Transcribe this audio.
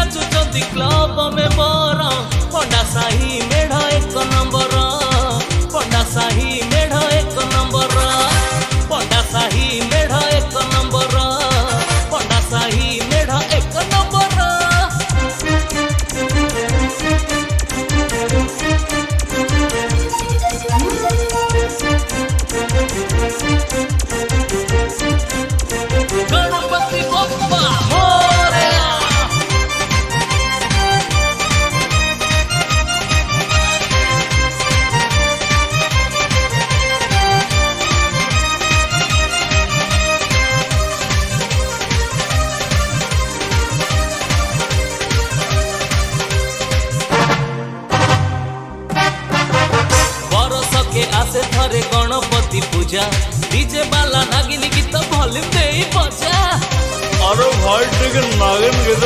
नाचुचंती club में बर पंडा साही मेढ़ एक नंबर पंडा साही मेढ़ एक नंबर पंडा साही मेढ़ एक नंबर पंडा साही मेढ़ एक नंबर। गणपति बप्पा मोरया। बरस के आसे थरे गणपति पूजा डीजे वाला नागिन गीत भॉल्यूम दे बजा। अरे भाई ठीक नागिन गीत